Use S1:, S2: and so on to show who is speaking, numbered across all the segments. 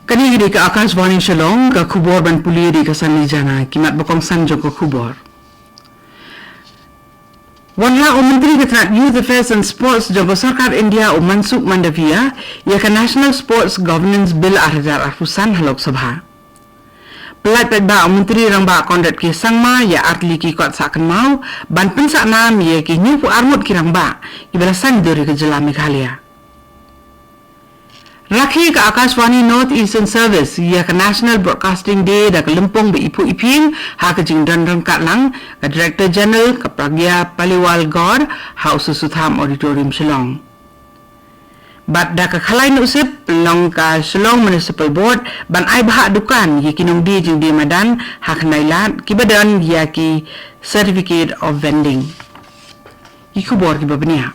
S1: Kani di ke Akashvani Shillong ke khubor ban puli di ke sani jana kimat bokong sanjo ke khubor. Wanla Menteri Ketenaga Youth Affairs and Sports Jogo Sarkar India Mansukh Mandavia ia ke National Sports Governance Bill 2008 halok sabha. Pelat ba Menteri rang ba kondat ke sangma ia artli ki kot sakan mau ban pensak nam ia ke nyupu armut ki rang ba ki belasan dari ke Jela Meghalaya. Rakhi ke Akashvani North Eastern Service ia ke National Broadcasting Day dak lempong be ipu iping ha ke jing dan kat lang ke Director General ke Pragya Paliwal Gaur House Sutham Auditorium Shillong. Bat dak khalai nusip long ka Shillong Municipal Board ban ai bahak dukan ye kinong di jing di madan ha knailat ki badan ya ki Certificate of Vending. Iku bor ki babnia.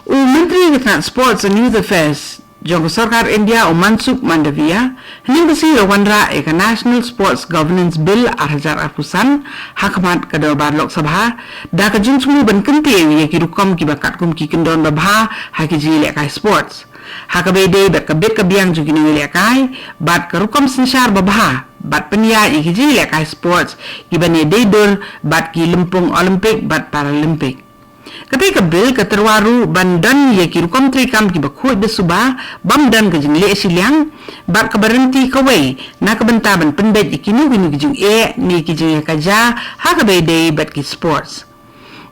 S1: Menteri Ketenaga Sports and Youth Affairs Jogo Sarkar India Mansukh Mandavia hendak besi wanra ke National Sports Governance Bill 2008 hakamat ke Darbar Lok Sabha dah ke jungsumu ban kenting ye ki rukom ki bakat kum ki kendon babha ha ki jilek kai sports ha ke bede bat ke bet ke biang ju ki nilek kai bat ke rukom sinsyar babha bat penia ye ki jilek kai sports ki bani deidur bat ki lempung Olympic bat Paralympic. Ketika bil ke terwaru bandan ye ki rukom trikam ki bakhut besuba bamdan ke jing le siliang bat ke berhenti kawai na ke bentaban penbet ikinu ginu ki jing ni ki jing kaja ha ke bede bat ki sports.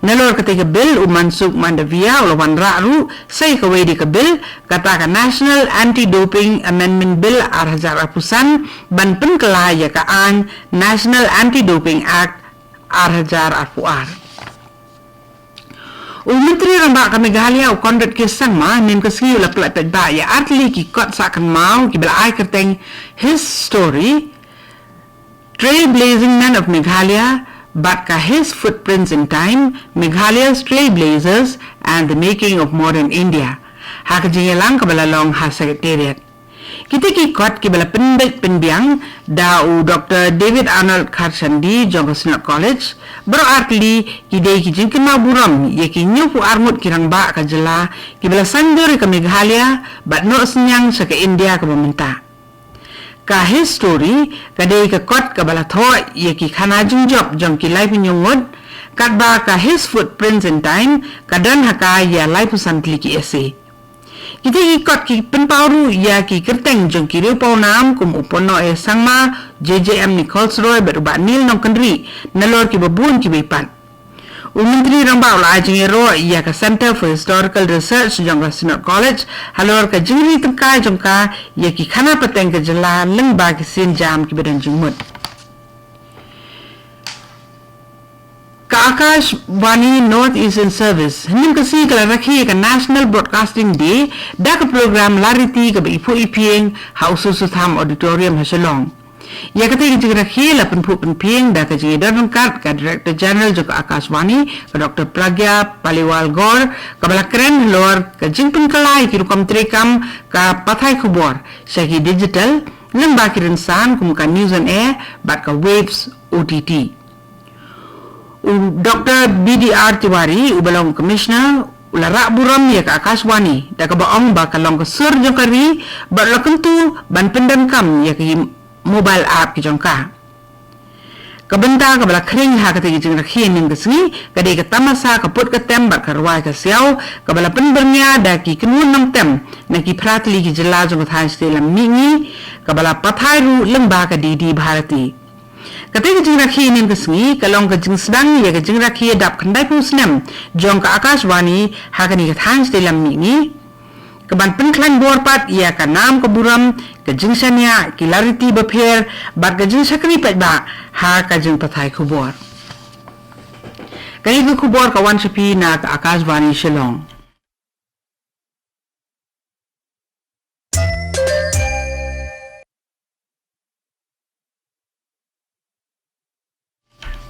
S1: Nalor ketika bil Mansukh Mandavia ulawan ra'ru say kawai di ke bil kata ke National Anti-Doping Amendment Bill 2008 ban penkela ya ke an National Anti-Doping Act 2008. Menteri rambak ke Meghalaya kondat ke sangma nin ke ski la plat ba ya atli ki kot sakan mau ki bel ai kerteng his story trailblazing man of Meghalaya but ka his footprints in time Meghalaya's trailblazers and the making of modern India ha ke jingelang ke balalong ha secretariat kita ki kot ki bala penbet penbiang dau Dr. David Arnold Karchandi Jogo Senior College berarti ki dei ki jingkin ma buram ye ki nyupu armut kirang ba ka Jela ki bala sandur ke Meghalaya bat no senyang sa ke India ke pemerintah ka history ka dei ke kot ka bala tho ye ki khana jungjop jong ki lai pinyungod kat ba ka his footprints in time kadan haka ya lai pusantli ki essay. Kita ikut ki penpauru ya ki kerteng jong ki riupau nam kum upono sangma JJM Nichols Roy berubat nil nong kendri nalor ki babun ki bipat. Menteri rambau la ajing ro ya ke Center for Historical Research jong Senior College halor ke jingri tengkai jong ka ya ki khana peteng ke Jela leng ba ki sin jam ki badan jungmut. Akashvani North Eastern Service hendak kasi kalau rakhi ke National Broadcasting Day dah ke program lariti ke ipu ipieng House Sutham Auditorium Shillong. Ya kata yang rakhi la penpu penpieng dah ke dan kat ke Director General juga Akashvani ke Dr. Pragya Paliwal Gaur ke balakren lor ke jingpun kelai ki rukom trikam ke pathai kubor syaki digital lembah kirinsan kumuka News and Air bat ke Waves OTT. Dr. BDR Tiwari ubalong commissioner ularak buram ya ke Akashvani dah ke baong ba kalong ke sur jongkari ba lakentu ban pendan kam ya ke mobile app ki jongka kabenta ke bala kring ha ke jing rakhi ning ke sini ke de ke tamasa ke put ke tem ba ke ruai ke siau ke bala penbernya da ki kenun nang tem na ki pratli ki Jela jong thai stelam mingi ke bala pathai ru lembah ke di Bharati. Ketika jing rakhi nin kesengi kalong ke jing sedang ya ke jing rakhi dap kendai pun senam jong ke Akashvani hakani ke thans dalam mini keban penklan borpat ya ke nam ke buram ke jing sania ki lariti bapher bat ke jing sakri pat ba ha ke jing pathai khubor kai ke khubor kawan sepi na ke Akashvani Shillong.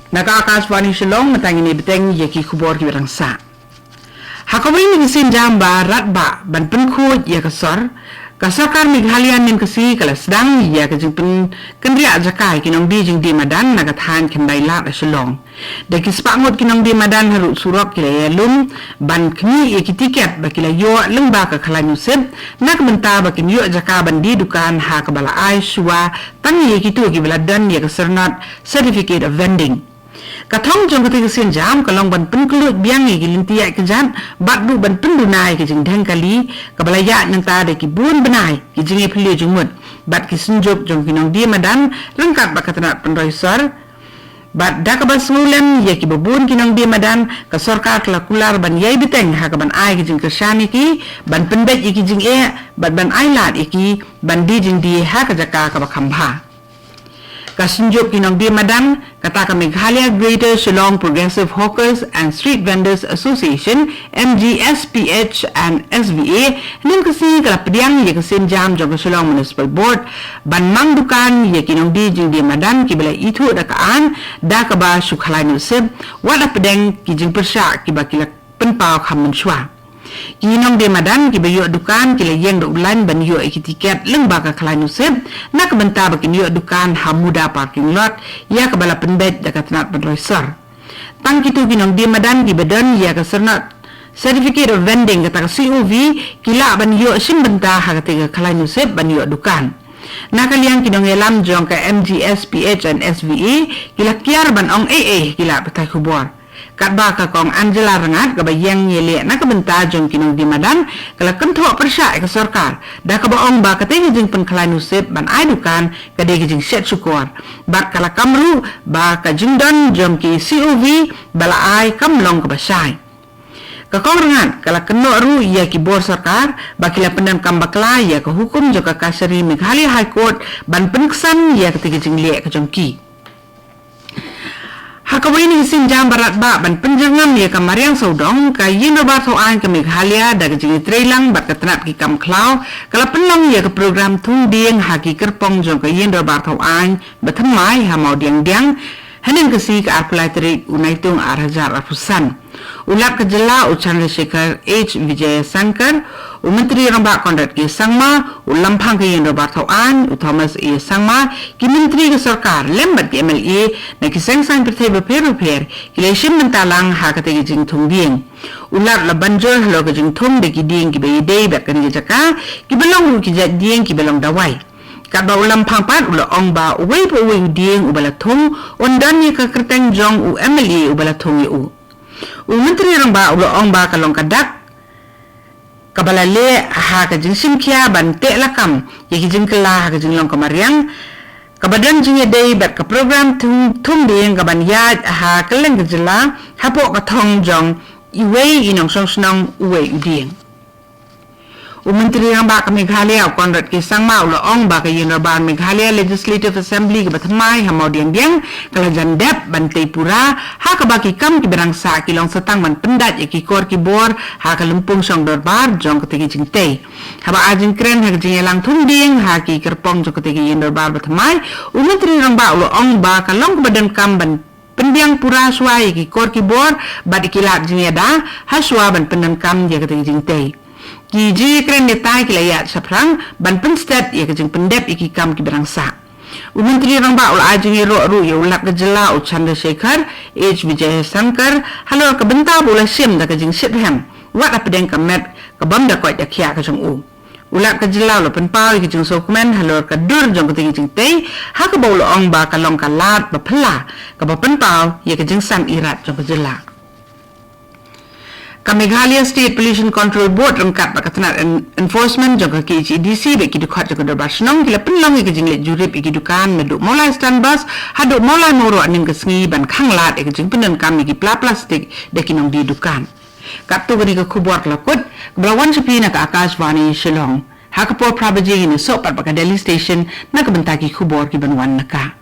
S1: Naka Akashvani Shillong matang ini beteng ye ki khubor ki rangsa. Hakawai ni sin jam ba rat ba ban penkhut ye ke sor Kasarkar Meghalaya nin kasi kala sedang ia ke jing pen kendria jakai kinong di jing di madan nagathan kendai la Shillong. Da kispangot kinong di madan haru surok kila ya lum ban kni ye tiket ba kila yo lengba ka khala nyusep nak benta ba kin yo jaka bandi dukan ha ka bala ai shwa tang ye kitu ki bala dan ye ka sernat certificate of vending. Katong jong ketika sen jam kalong ban pen kelut biang ye gilintia ke jan bat bu ban pen dunai ke jing deng kali kabalaya nang ta de ki bun benai ki jing e pli jumut bat ki senjok jong kinong dia madan lengkap ba katanat penroisar bat da ka ban smulen ye ki bubun kinong dia madan ka sarkar kala kular ban yai biteng ha ka ban ai ki jing kershani ki ban penbet ye ki jing e bat ban ai lat ye ki ban di jing di ha ka jaka ka ba khambha Kasinjok kinong di madan kata ka Meghalaya Greater Shillong Progressive Hawkers and Street Vendors Association MGSPH and SVA nim kasi kala pediang ye kasin jam jong Shillong Municipal Board ban mang dukan ye kinong di jing di madan ki bela itu da kaan da ka ba sukhalai nusib wala pedeng ki jing persya ki ba kila penpau kham menshwa Kinong de madan ki bayo dukan kila yeng do ulan ban yo iki tiket leng baka khala nusib nak benta bakin yo dukan hamuda parking lot ya ka bala penbet da katnat penroisar tang kitu kinong de madan ki badan ya ka sernat certificate of vending kata COV kila ban yo sim benta ha ka khala nusib ban yo dukan nakaliang kinong elam jong ka MGSPH and SVA kila kiar ban ong AA kila petai khubor kat ba ka kong Angela Rangat ka bayang yele na ka benta jong kinong di madan kala kentho persya ka sarkar da ka baong ba ka te jing pen khala nusip ban ai dukan ka de jing set sukor ba kala kamru ba ka jingdan jong ki COV bala ai kamlong ka basai ka kong Rangat kala keno ru ya ki bor sarkar ba kila pendan kam bakla ya ka hukum jong ka kasari Meghalaya High Court ban penksan ya ka te jing le ka jong ki Hakawini sin jam barat ba ban penjangam ye kamariang saudong ka yino ba soan ke Meghalaya da jing trailang bat katnat ki kam klau kala penlang ye ke program thung dieng haki kerpong jong ka yino ba soan bathamai ha mau diang diang hanin kasi ka apply tri unaitung arhajar afusan ulap ke jela Chandrasekhar H Vijay Sankar Menteri Rambak Kondrat ki Sangma ulampang ke yendo Barthoan Thomas E Sangma ki menteri ke sarkar lembat ki MLA na ki seng-sang pertebe per ki lesim mentalang ha ka te jing thung dieng ulap la banjor halo ke jing thung de ki dieng ki be dei bat kan ki jaka ki belong ki jat dieng ki belong dawai kat ba ulam pangpat ula ong ba uwei po uwei dieng ubala thung ondan ye ka kerteng jong u MLA ubala thung ye u Menteri Rambak ula ong ba kalong kadak kabalale ha ka jing simkia ban te lakam ye ki jing kala ha ka jing long kamariang kabadan jing ye dei bat ka program thum ding ka ban ya ha kaleng ka jela hapo ka thong jong iwei inong song snong uwei uding Menteri Rambak Meghalaya Kondrat ki Sangma ula ong ba ka yin ban Meghalaya Legislative Assembly ka batmai ha mau diang diang kala jandep ban Pura ha ka ba ki kam ki berangsa ki long satang man pendat ye ki kor ki bor ha ka lempung song dorbar jong ka te jing te ha ba ajing kren ha jing lang thung ding ha ki kerpong jong ka te yin dorbar batmai Menteri Rambak ula ong ba ka long badan kam ban pendiang pura swai ki kor ki bor ba dikilat jing da ha swa ban pendan kam ye ka te jing te ki ji kren netai ki layat saprang ban penstat ye kajing pendep iki kam ki berangsa Menteri Rambak ul ajing ro ru ye ulap ke jela Chandrasekhar H Vijay Sankar halo ka benta bola sim da kajing sitham wat apedeng kamet ka bam da ko ya khia ka jong u ulap ke jela lo penpau ki jing sokmen halo ka dur jong ka jing te ha ka bol ong ba ka long ka lat ba phla ka ba penpau ye kajing san irat jong ka jela Meghalaya State Pollution Control Board rengkat pakatnat enforcement jangka KHDC beki dukhat jangka dorbasnong kila penlong ke jinglet jurip iki dukan meduk molai stand bus haduk molai moro aning kesngi ban khanglat ke jing penen kami ki plastik dekinong di dukan kaptu bani ke khubor lakut belawan sepina ke Akashvani Shillong hakapor prabaji ini sopat pakadeli station nak bentaki khubor ki banwan naka